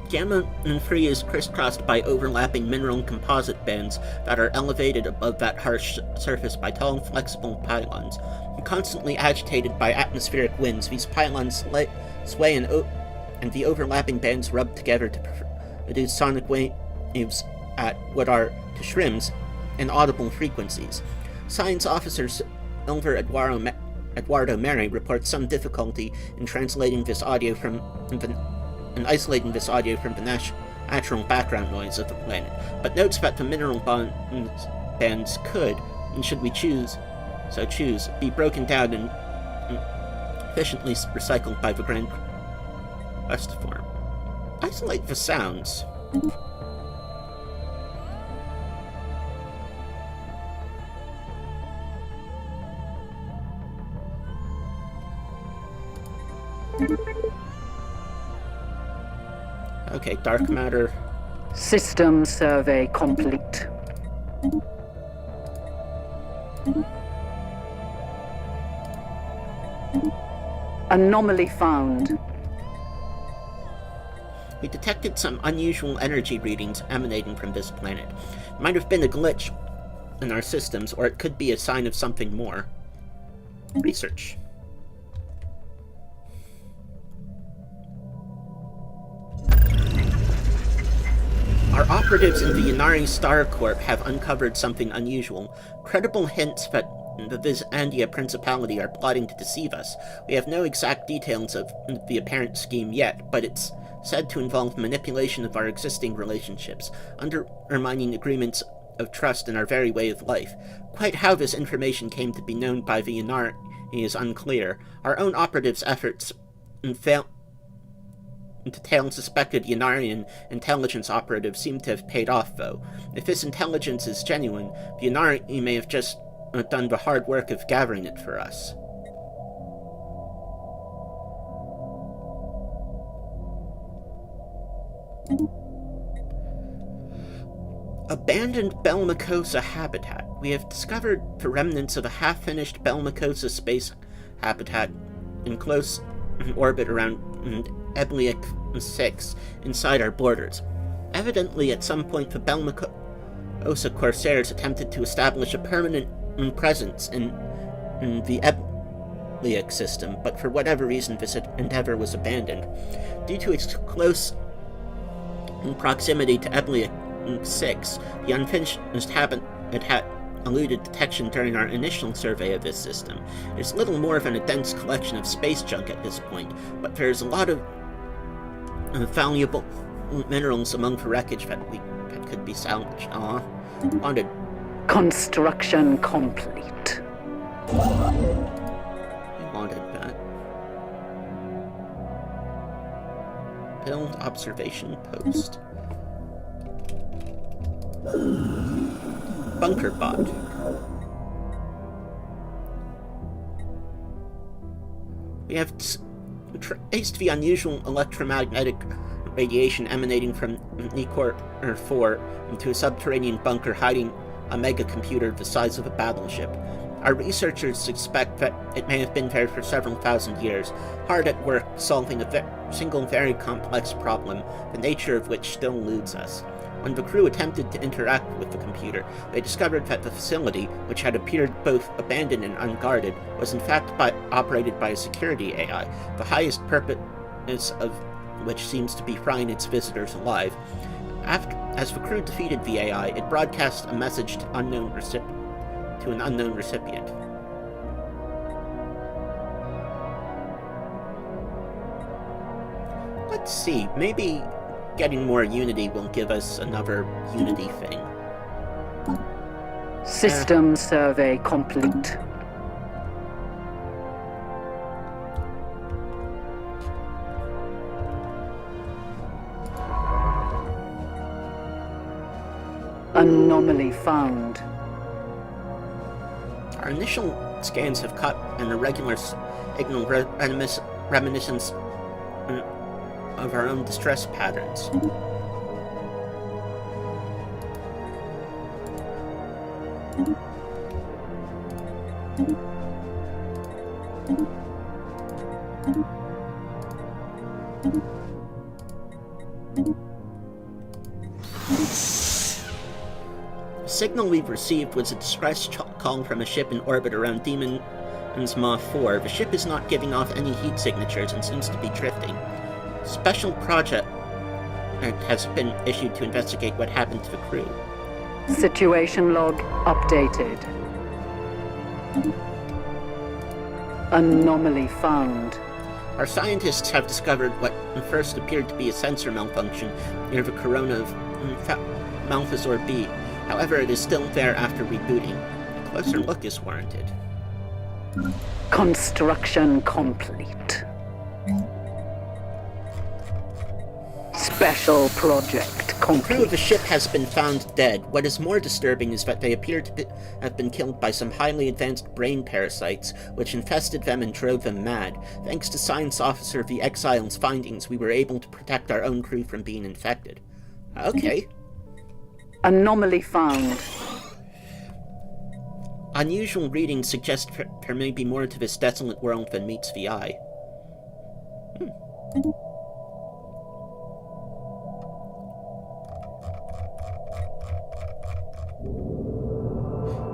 Gamma 3 is crisscrossed by overlapping mineral composite bands that are elevated above that harsh surface by tall, flexible pylons. Constantly agitated by atmospheric winds, these pylons sway and the overlapping bands rub together to produce sonic waves at what are, to Shrims, inaudible frequencies. Science officer Silver Eduardo Mary reports some difficulty in translating this audio and isolating this audio from the natural background noise of the planet, but notes that the mineral bands could, and should we choose, be broken down and efficiently recycled by the Grand Quest form. Isolate the sounds. Okay, dark matter. System survey complete. Anomaly found. We detected some unusual energy readings emanating from this planet. It might have been a glitch in our systems, or it could be a sign of something more. Research. Our operatives in the Ynnari Star Corp have uncovered something unusual. Credible hints that the Visandia Principality are plotting to deceive us. We have no exact details of the apparent scheme yet, but it's said to involve manipulation of our existing relationships, undermining agreements of trust in our very way of life. Quite how this information came to be known by the Ynnari is unclear. Our own operatives' efforts to tail suspected Ynnarian intelligence operatives seem to have paid off, though. If this intelligence is genuine, the Ynnari may have just done the hard work of gathering it for us. Abandoned Belmacosa habitat. We have discovered the remnants of a half-finished Belmacosa space habitat in close orbit around Ebliac 6 inside our borders. Evidently, at some point, the Belmacosa Corsairs attempted to establish a permanent presence in the Ebliac system, but for whatever reason, this endeavor was abandoned. Due to its close proximity to Ebliac 6, the unfinished habitat eluded detection during our initial survey of this system. It's little more than a dense collection of space junk at this point, but there's a lot of valuable minerals among the wreckage that could be salvaged. Wanted. Construction complete. I wanted that. Build observation post. Bunker bot. We have traced the unusual electromagnetic radiation emanating from Nicor 4 into a subterranean bunker hiding a mega computer the size of a battleship. Our researchers suspect that it may have been there for several thousand years, hard at work solving a single very complex problem, the nature of which still eludes us. When the crew attempted to interact with the computer, they discovered that the facility, which had appeared both abandoned and unguarded, was in fact operated by a security AI, the highest purpose of which seems to be frying its visitors alive. As the crew defeated the AI, it broadcast a message to an unknown recipient. Let's see, maybe getting more Unity will give us another Unity thing. System survey complete. Anomaly found. Our initial scans have caught an irregular signal reminiscence of our own distress patterns. signal we've received was a distress call from a ship in orbit around Demon's Maw 4. The ship is not giving off any heat signatures and seems to be drifting. Special project has been issued to investigate what happened to the crew. Situation log updated. Anomaly found. Our scientists have discovered what first appeared to be a sensor malfunction near the corona of Malthazor B. However, it is still there after rebooting. A closer look is warranted. Construction complete. Special project The crew of complete. the ship has been found dead. What is more disturbing is that they appear to have been killed by some highly advanced brain parasites, which infested them and drove them mad. Thanks to Science Officer V. Exile's findings, we were able to protect our own crew from being infected. Okay. Anomaly found. Unusual readings suggest there may be more to this desolate world than meets the eye.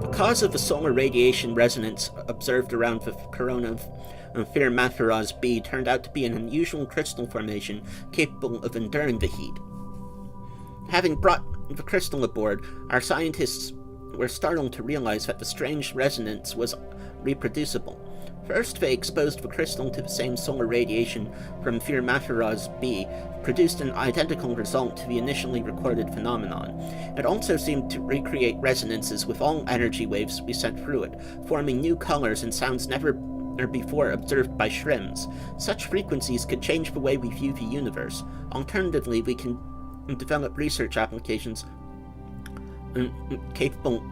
The cause of the solar radiation resonance observed around the corona of Firmatharaz B turned out to be an unusual crystal formation capable of enduring the heat. Having brought the crystal aboard, our scientists were startled to realize that the strange resonance was reproducible. First, they exposed the crystal to the same solar radiation from Firmatharaz B, produced an identical result to the initially recorded phenomenon. It also seemed to recreate resonances with all energy waves we sent through it, forming new colors and sounds never before observed by Shrims. Such frequencies could change the way we view the universe. Alternatively, we can develop research applications capable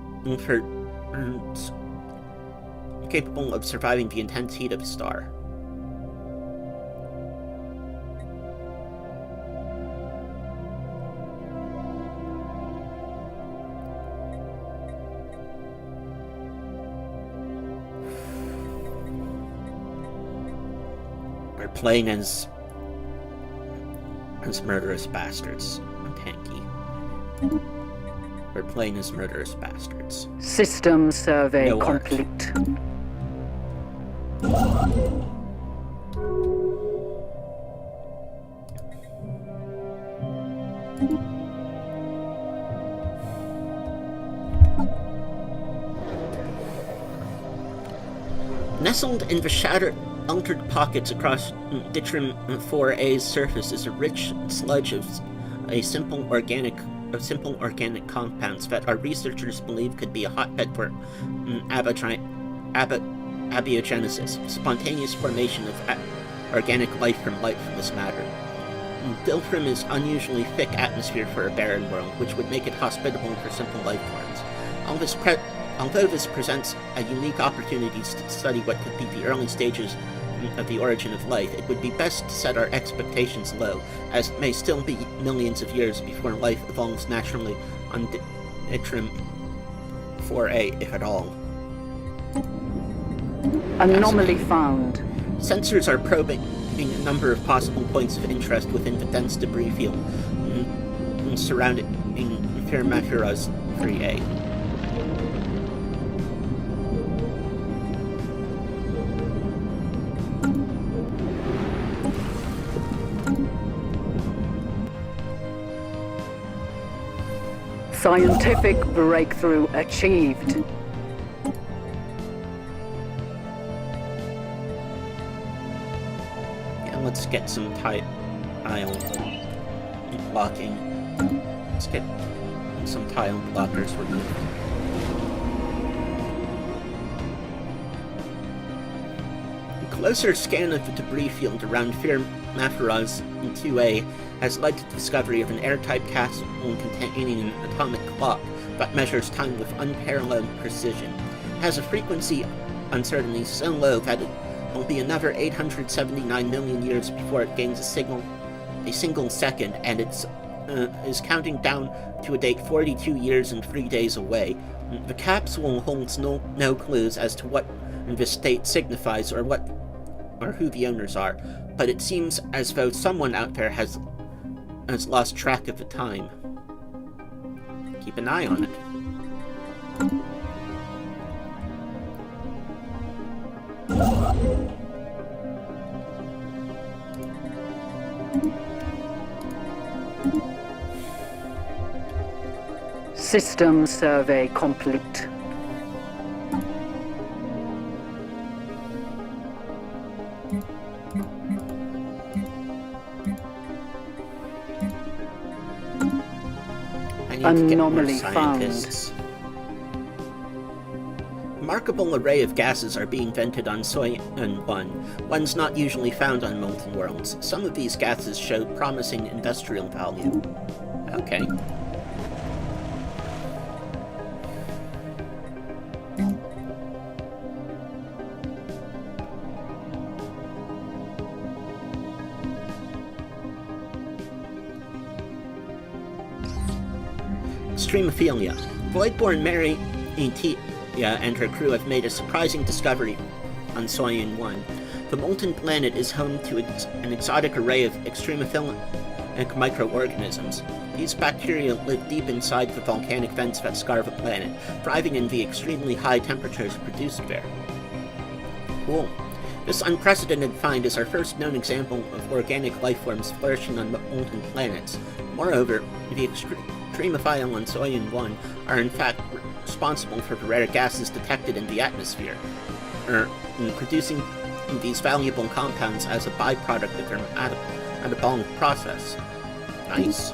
of surviving the intense heat of a star. We're playing as murderous bastards. Tanky. We're playing as murderous bastards. System survey No art. complete. Nestled in the shattered, altered pockets across Ditchrim 4A's surface is a rich sludge of simple organic compounds that our researchers believe could be a hotbed for abiogenesis, spontaneous formation of organic life from this matter. Dilthrim is unusually thick atmosphere for a barren world, which would make it hospitable for simple life forms. Although this presents a unique opportunity to study what could be the early stages of the origin of life, it would be best to set our expectations low, as it may still be millions of years before life evolves naturally on Ditchrim 4A, if at all. Anomaly found. Sensors are probing a number of possible points of interest within the dense debris field surrounding Firmatharaz 3A. Scientific breakthrough achieved. Yeah, let's get some tile blocking. Let's get some tile blockers removed. A closer scan of the debris field around Firmatharaz 2A has led to the discovery of an airtight capsule containing an atomic clock that measures time with unparalleled precision. It has a frequency uncertainty so low that it will be another 879 million years before it gains a single second, and it is counting down to a date 42 years and 3 days away. The capsule holds no clues as to what this date signifies or who the owners are, but it seems as though someone out there has lost track of the time. Keep an eye on it. System survey complete. I need to get more Anomaly scientists. Remarkable array of gases are being vented on Soyan 1, ones not usually found on molten worlds. Some of these gases show promising industrial value. Okay. Extremophilia. Voidborn Mary and her crew have made a surprising discovery on Soyan 1. The molten planet is home to an exotic array of extremophilic microorganisms. These bacteria live deep inside the volcanic vents that scar the planet, thriving in the extremely high temperatures produced there. Cool. This unprecedented find is our first known example of organic life forms flourishing on molten planets. Moreover, the extremophile on Soyan 1 are in fact responsible for the rare gases detected in the atmosphere, producing these valuable compounds as a byproduct of their metabolic process. Nice.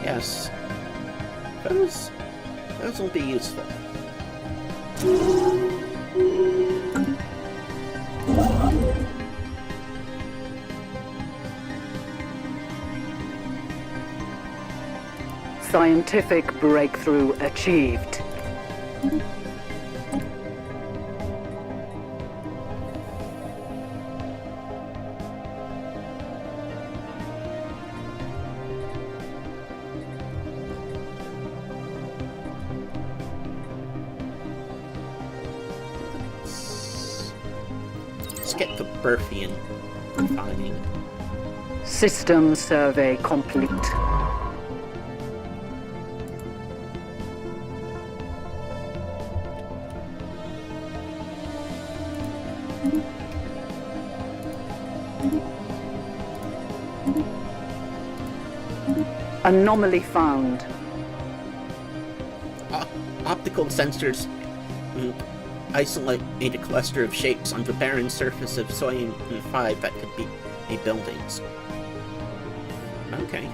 Yes. Those will be useful. Scientific breakthrough achieved. Let's get the Burfian refining. System survey complete. Anomaly found. Optical sensors isolate a cluster of shapes on the barren surface of Soyan 5 that could be buildings. Okay.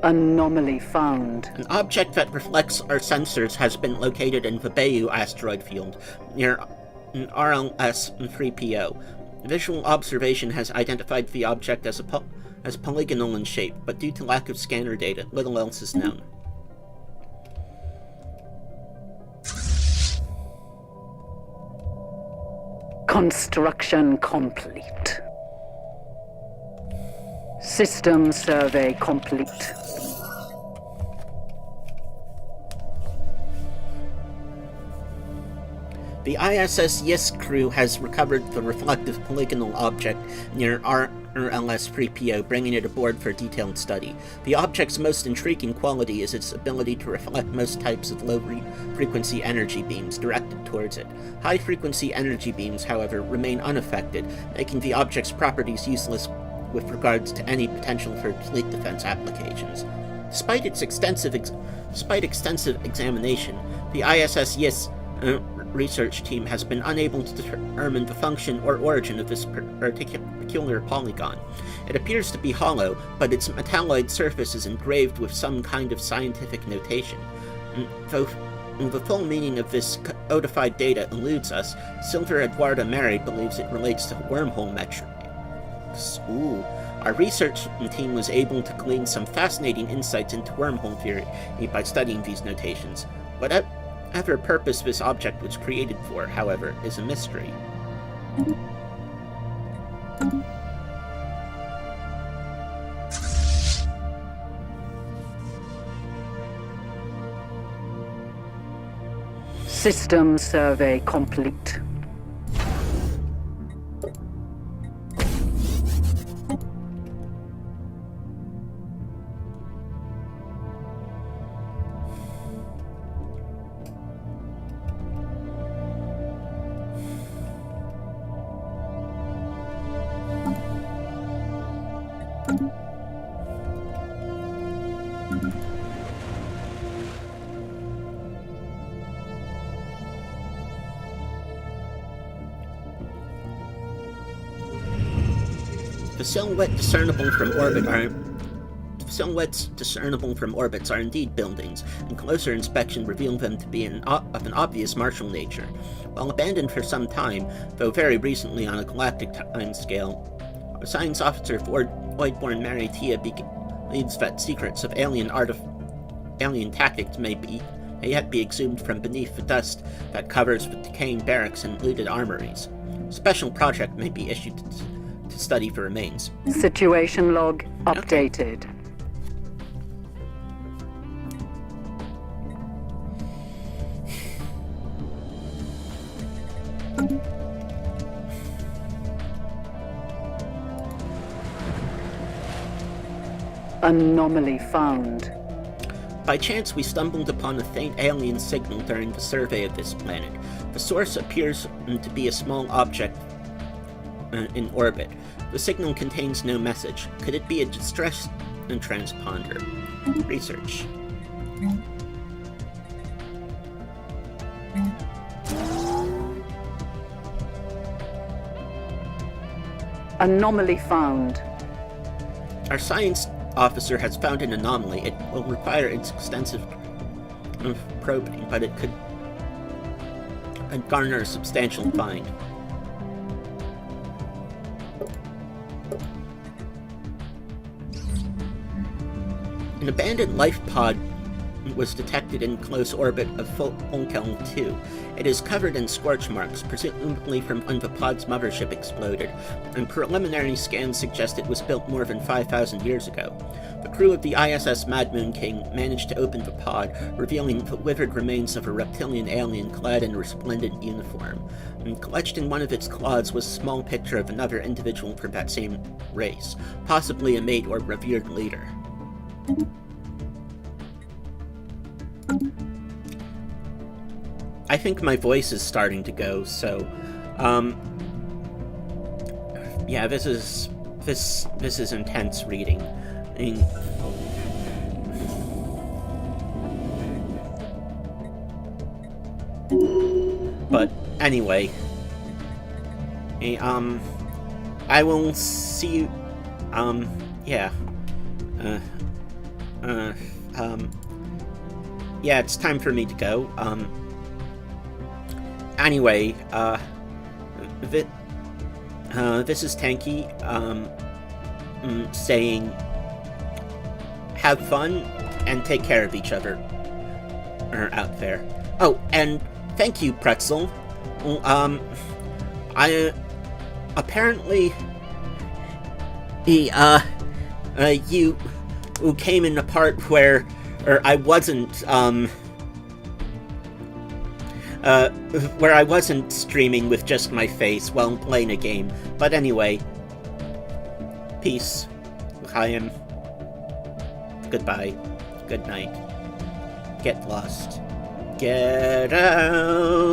Anomaly found. An object that reflects our sensors has been located in the Bayou asteroid field, near RLS-3PO. Visual observation has identified the object as polygonal in shape, but due to lack of scanner data, little else is known. Construction complete. System survey complete. The ISS Yisk crew has recovered the reflective polygonal object near RLS-3PO, bringing it aboard for detailed study. The object's most intriguing quality is its ability to reflect most types of low-frequency energy beams directed towards it. High-frequency energy beams, however, remain unaffected, making the object's properties useless with regards to any potential for fleet defense applications. Despite extensive examination, the ISS Yisk research team has been unable to determine the function or origin of this peculiar polygon. It appears to be hollow, but its metalloid surface is engraved with some kind of scientific notation. Though the full meaning of this codified data eludes us, Silver Eduarda Mary believes it relates to wormhole metrics. Ooh. Our research team was able to glean some fascinating insights into wormhole theory by studying these notations. Whatever purpose this object was created for, however, is a mystery. System survey complete. The silhouettes discernible from orbits are indeed buildings, and closer inspection revealed them to be of an obvious martial nature. While abandoned for some time, though very recently on a galactic time scale, science officer Voidborn Maritia believes that secrets of alien tactics may yet be exhumed from beneath the dust that covers the decaying barracks and looted armories. A special project may be issued to study for remains. Situation log updated. Anomaly found. By chance, we stumbled upon a faint alien signal during the survey of this planet. The source appears to be a small object in orbit. The signal contains no message. Could it be a distress transponder? Research. Anomaly found. Our science officer has found an anomaly. It will require extensive probing, but it could garner a substantial find. An abandoned life pod was detected in close orbit of Fulkeln 2. It is covered in scorch marks, presumably from when the pod's mothership exploded, and preliminary scans suggest it was built more than 5,000 years ago. The crew of the ISS Madmoon King managed to open the pod, revealing the withered remains of a reptilian alien clad in a resplendent uniform. And clutched in one of its claws was a small picture of another individual from that same race, possibly a mate or revered leader. I think my voice is starting to go, so, yeah, this is intense reading. I mean, but anyway, I will see you, yeah, yeah, it's time for me to go. Anyway, this is Tanky, saying, have fun and take care of each other out there. Oh, and thank you, Pretzel. I apparently you came in a part where I wasn't streaming with just my face while playing a game. But anyway, peace. Chaim. Goodbye. Good night. Get lost. Get out.